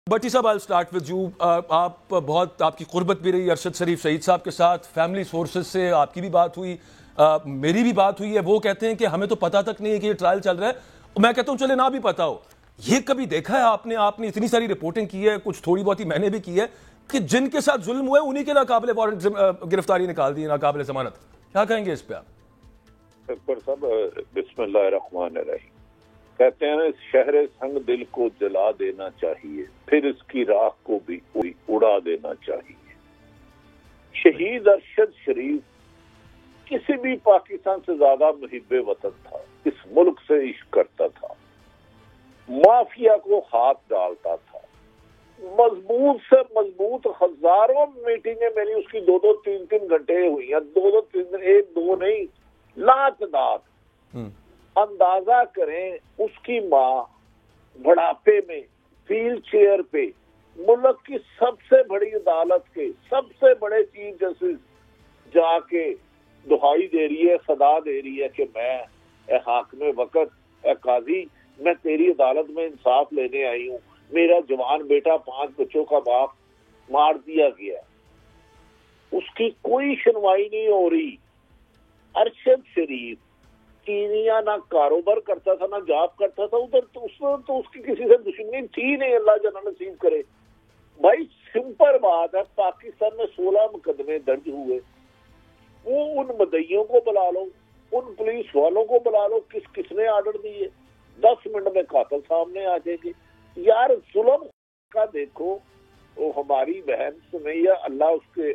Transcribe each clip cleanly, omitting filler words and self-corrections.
भट्टी साहब, I start with you. आप बहुत आपकी कुर्बत भी रही अरशद शरीफ शहीद साहब के साथ, फैमिली सोर्सेज से आपकी भी बात हुई, मेरी भी बात हुई है। वो कहते हैं कि हमें तो पता तक नहीं है कि ये ट्रायल चल रहा है। मैं कहता हूं चले ना भी पता हो, ये कभी देखा है आपने इतनी सारी रिपोर्टिंग की है, कुछ थोड़ी बहुत ही मैंने भी की है, कि जिनके साथ जुल्म हुआ है उन्हीं के नाकाबिले वारंट गिरफ्तारी निकाल दी, नाकाबिले जमानत। क्या कहेंगे इस पे आप? अकबर साहब, बिस्मिल्लाहिर्रहमानिर्रहीम। कहते हैं शहर संग दिल को जला देना चाहिए, फिर इसकी राख को भी उड़ा देना चाहिए। शहीद अरशद शरीफ किसी भी पाकिस्तान से ज्यादा मुहिब्बे वतन था, इस मुल्क से इश्क करता था, माफिया को हाथ डालता था। मजबूत से मजबूत हजारों मीटिंगें मेरी उसकी दो तीन घंटे हुई हैं, एक दो नहीं, लातदाद। अंदाजा करें, उसकी माँ बुढ़ापे में व्हील चेयर पे मुल्क की सबसे बड़ी अदालत के सबसे बड़े चीफ जस्टिस जाके दुहाई दे रही है, सदा दे रही है कि मैं हाकिम वक्त, काजी, मैं तेरी अदालत में इंसाफ लेने आई हूँ, मेरा जवान बेटा 5 बच्चों का बाप मार दिया गया। उसकी कोई सुनवाई नहीं हो रही। अरशद शरीफ कीनिया ना कारोबार करता था ना जॉब करता था उधर, तो उसकी किसी से दुश्मनी थी नहीं, अल्लाह जना नसीब करे। भाई सिंपल बात है, पाकिस्तान में 16 मुकदमे दर्ज हुए, वो उन मदइयों को बुला लो, उन पुलिस वालों को बुला लो, किसने ऑर्डर दिए, 10 मिनट में कातिल सामने आ जाएगी। यार जुल्म का देखो, वो हमारी बहन सुमैया, अल्लाह उसके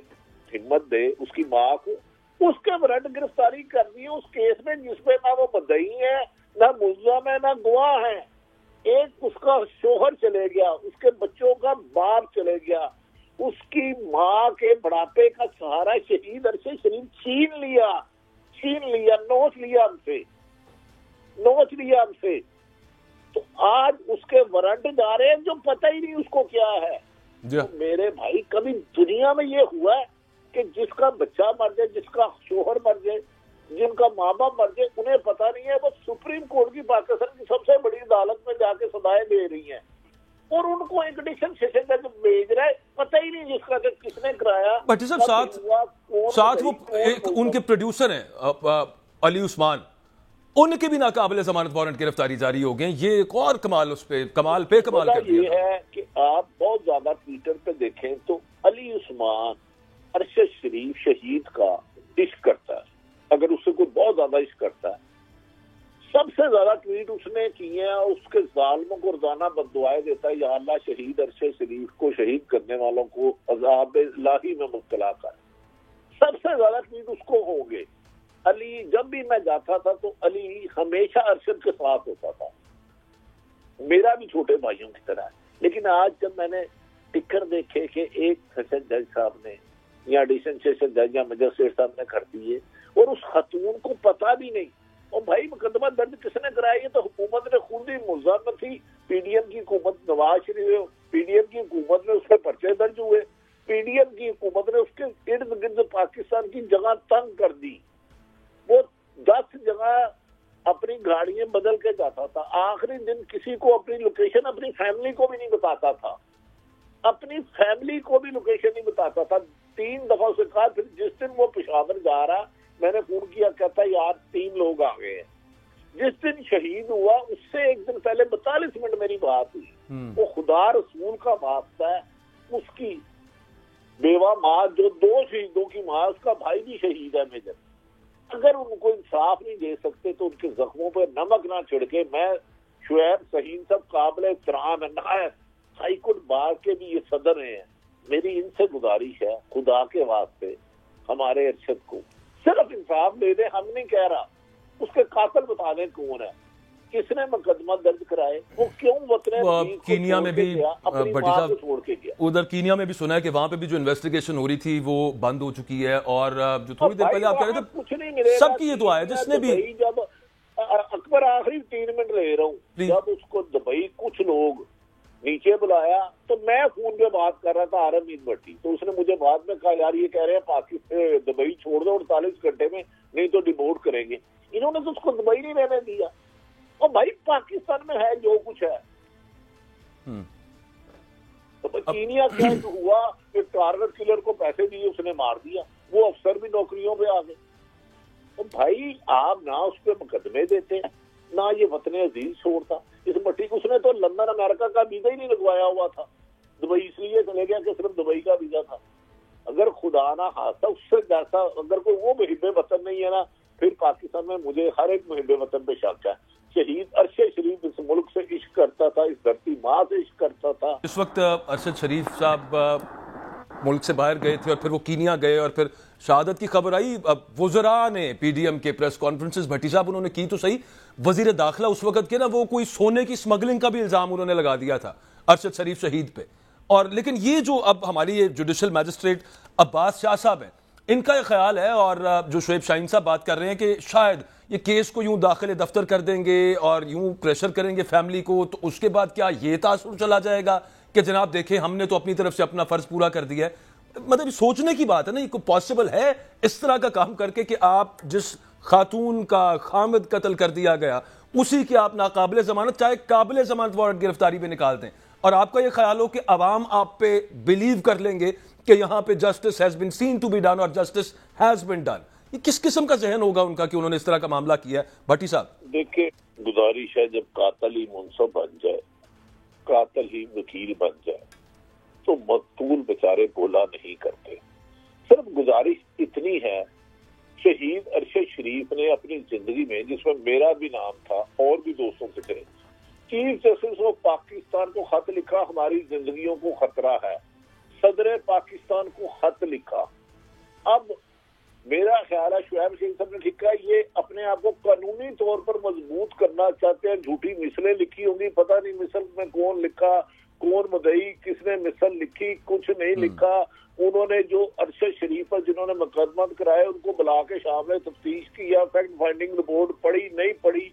हिम्मत दे, उसकी माँ को, उसके वारंट गिरफ्तारी कर दी है उस केस में जिसमें ना वो मुद्दई है, ना मुल्ज़म है, ना गवाह है। एक उसका शोहर चले गया, उसके बच्चों का बाप चले गया, उसकी माँ के बुढ़ापे का सहारा शहीद अरशद शरीफ छीन लिया, नोच लिया हमसे। तो आज उसके वारंट जा रहे हैं जो पता ही नहीं उसको क्या है। तो मेरे भाई, कभी दुनिया में ये हुआ है कि जिसका बच्चा मर जाए, जिसका शोहर मर जाए, जिनका माँ बाप मर जाए, उन्हें पता नहीं है, वो सुप्रीम कोर्ट की पाकिस्तान की सबसे बड़ी अदालत में जाके सदाएं दे रही हैं, और उनको एक एडिशन सेशन जज भेज रहा है, पता ही नहीं जिसका कि किसने कराया। भट्टी साहब, साथ वो एक उनके प्रोड्यूसर हैं अली उस्मान, उनके भी नाकाबिले जमानत वारंट गिरफ्तारी जारी हो गए। ये एक और कमाल कमाल कर दिया। ये है कि आप बहुत ज्यादा ट्विटर पे देखें तो अली उस्मान अरशद शरीफ शहीद का इश्क करता है। अगर उससे कोई बहुत ज्यादा इश्क करता है, सबसे ज्यादा ट्वीट उसने किए हैं, उसके जालिमों को रोजाना बददुआएं देता है, या अल्लाह शहीद अरशद शरीफ को, शहीद करने वालों को अज़ाब इलाही में मुब्तला कर। सबसे ज्यादा ट्वीट उसको होंगे। अली, जब भी मैं जाता था तो अली हमेशा अरशद के साथ होता था, मेरा भी छोटे भाइयों की तरह। लेकिन आज जब मैंने टिकर देखे कि एक सेशन जज साहब ने या एडिशन सेशन जज या मजिस्ट्रेट साहब ने कर दिए, और उस खतून को पता भी नहीं। और भाई मुकदमा दर्ज किसने कराया? तो हुकूमत ने खुद ही मुल्ज़म थी, पीडीएम की हुकूमत, नवाज शरीफ पीडीएम की हुकूमत में उसके पर्चे दर्ज हुए, पीडीएम की हुकूमत ने उसके इर्द गिर्द पाकिस्तान की जगह तंग कर दी। वो 10 जगह अपनी गाड़ियां बदल के जाता था, आखिरी दिन किसी को अपनी लोकेशन, अपनी फैमिली को भी नहीं बताता था, अपनी फैमिली को भी लोकेशन नहीं बताता था। 3 दफा उससे कहा, फिर जिस दिन वो पेशावर जा रहा, मैंने फोन किया, कहता यार 3 लोग आ गए हैं। जिस दिन शहीद हुआ उससे एक दिन पहले 42 मिनट मेरी बात हुई। वो खुदा रसूल का वास्ता है, उसकी बेवा माँ, जो 2 शहीदों की माँ, उसका भाई भी शहीद है मेजर। अगर उनको इंसाफ नहीं दे सकते तो उनके जख्मों पर नमक ना छिड़के। मैं शुएब सहीन सब काबिल एहतराम है, नायब हाईकोर्ट बार के भी ये सदर हैं, मेरी इनसे गुजारिश है, खुदा के वास्ते हमारे अरशद को सिर्फ इंसाफ दे दे। हम नहीं कह रहा, उसके कातिल बता दें कौन है, किसने मुकदमा दर्ज कराए, वो क्यों वतन कीनिया में भी अपनी मां को छोड़ के गया। उधर कीनिया में भी सुना है कि वहां पे भी जो इन्वेस्टिगेशन हो रही थी वो बंद हो चुकी है, और जो थोड़ी देर पहले आप कह रहे थे कुछ नहीं मिलेगा। सबकी ये दुआ है जिसने भी, जब अकबर आखिरी 3 मिनट ले रहा हूँ, जब उसको दुबई कुछ लोग नीचे बुलाया तो मैं फोन पे बात कर रहा था आरम मीर भट्टी, तो उसने मुझे बाद में कहा यार ये कह रहे हैं पाकिस्तान दुबई छोड़ दो 48 घंटे में, नहीं तो डिपोर्ट करेंगे। इन्होंने तो उसको दुबई नहीं रहने दिया। और भाई पाकिस्तान में है जो कुछ है, तो कीनिया क्या हुआ कि टारगेट किलर को पैसे दिए, उसने मार दिया, वो अफसर भी नौकरियों पे आ गए। तो भाई आप ना उस पर मुकदमे देते हैं, ना ये वतन अजीज छोड़ता। इस मट्टी को उसने तो लंदन अमेरिका का वीजा ही नहीं लगवाया हुआ था, दुबई इसलिए चले गया कि सिर्फ दुबई का वीजा था। अगर खुदा ना हादसा उससे जैसा अगर कोई वो मुहिब वतन नहीं है ना, फिर पाकिस्तान में मुझे हर एक मुहिब वतन पे शक है। शहीद अरशद शरीफ इस मुल्क से इश्क करता था, इस धरती माँ से इश्क करता था। इस वक्त अरशद शरीफ साहब मुल्क से बाहर गए थे और फिर वो कीनिया गए और फिर शहादत की खबर आई। वुज़रा ने पीडीएम के प्रेस कॉन्फ्रेंसेस भट्टी साहब उन्होंने की तो सही, वजीर दाखिला उस वक्त के ना वो कोई सोने की स्मगलिंग का भी इल्जाम उन्होंने लगा दिया था अरशद शरीफ शहीद पे। और लेकिन ये जो अब हमारी ये जुडिशल मैजिस्ट्रेट अब्बास शाह साहब है, इनका ये ख्याल है और जो शुएब शाहीन साहब बात कर रहे हैं कि शायद ये केस को यूं दाखिले दफ्तर कर देंगे और यूं प्रेशर करेंगे फैमिली को, तो उसके बाद क्या ये तासुर चला जाएगा कि जनाब देखें हमने तो अपनी तरफ से अपना फर्ज पूरा कर दिया है। मतलब सोचने की बात है ना, ये पॉसिबल है इस तरह का काम करके कि आप जिस खातून का खामिद कत्ल कर दिया गया उसी की आप नाकाबिले जमानत, चाहे काबिले जमानत वारंट गिरफ्तारी पे निकाल दें, और आपका ये ख्याल हो कि अवाम आप पे बिलीव कर लेंगे कि यहां पे justice has been seen to be done और जस्टिस हैज बीन डन। ये किस किस्म का जहन होगा उनका कि उन्होंने इस तरह का मामला किया है? भट्टी साहब देखिए, गुजारिश है जब कातिल ही मुंसब बन जाए, कातिल ही वकील बन जाए, तो मकतूल बेचारे बोला नहीं करते। सिर्फ गुजारिश इतनी है, शहीद अरशद शरीफ ने अपनी जिंदगी में, जिसमें मेरा भी नाम था और भी दोस्तों के थे, चीफ जस्टिस ऑफ पाकिस्तान को खत लिखा, हमारी जिंदगियों को खतरा है। सदर पाकिस्तान को खत लिखा। अब मेरा ख्याल है शुएब शाहीन साहब ने लिखा, ये अपने आप को कानूनी तौर पर मजबूत करना चाहते हैं। झूठी मिसलें लिखी होंगी, पता नहीं मिसल में कौन लिखा, कौन मुद्दई, किसने मिसल लिखी, कुछ नहीं लिखा। उन्होंने जो अरशद शरीफ पर जिन्होंने मुकदमा कराया उनको बुला के शाम में तफ्तीश किया, फैक्ट फाइंडिंग रिपोर्ट पढ़ी नहीं पढ़ी,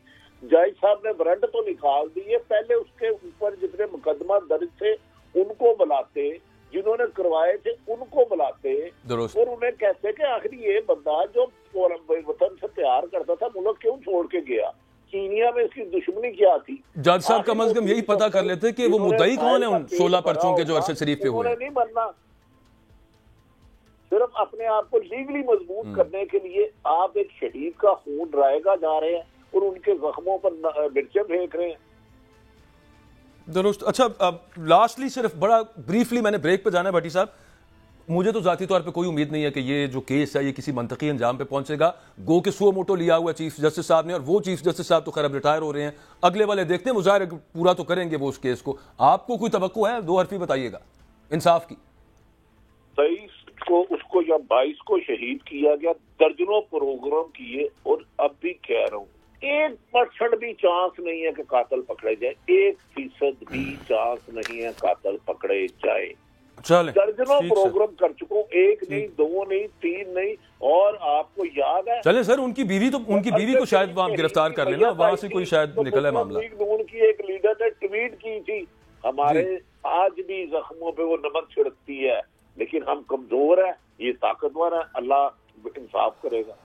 जज साहब ने वारंट तो निकाल दिए, पहले उसके ऊपर जितने मुकदमा दर्ज थे उनको बुलाते, जिन्होंने करवाए थे उनको बुलाते और उन्हें कहते कि आखिर ये बंदा जो वतन से प्यार करता था मुल्क क्यों छोड़ के गया, कीनिया में इसकी दुश्मनी क्या थी। जज साहब कम अज कम यही पता कर लेते कि वो मुद्दई कौन है उन 16 पर्चों के जो अरशद शरीफ पे हुए। नहीं बनना, सिर्फ अपने आप को लीगली मजबूत करने के लिए आप एक शहीद का खून रायगा जा रहे हैं और उनके जख्मों पर मिर्चें फेंक रहे हैं। दुरुस्त। अच्छा, लास्टली सिर्फ बड़ा ब्रीफली मैंने ब्रेक पे जाना है भट्टी साहब, मुझे तो जाती तौर पे कोई उम्मीद नहीं है कि ये जो केस है ये किसी मंतकी अंजाम पे पहुंचेगा। गो के सुओ मोटो लिया हुआ चीफ जस्टिस साहब ने, और वो चीफ जस्टिस साहब तो खैर अब रिटायर हो रहे हैं, अगले वाले देखते हैं, मुजाहिर पूरा तो करेंगे वो उस केस को। आपको कोई तवक्को है? 2 हरफी बताइएगा इंसाफ की। 23 को उसको या 22 को शहीद किया गया, दर्जनों प्रोग्राम किए, और अब भी कह रहा हूँ 1% भी चांस नहीं है कि कातिल पकड़े जाए, 1% भी चांस नहीं है कातिल पकड़े जाए। दर्जनों प्रोग्राम कर चुका हूँ, 1 नहीं 2 नहीं 3 नहीं। और आपको याद है, चले सर उनकी बीवी को शायद वहां गिरफ्तार कर लेना, वहां से कोई शायद निकला मामला। नून की एक लीडर ने ट्वीट की थी, हमारे आज भी जख्मों पे वो नमक छिड़कती है, लेकिन हम कमजोर है, ये ताकतवर है, अल्लाह इंसाफ करेगा।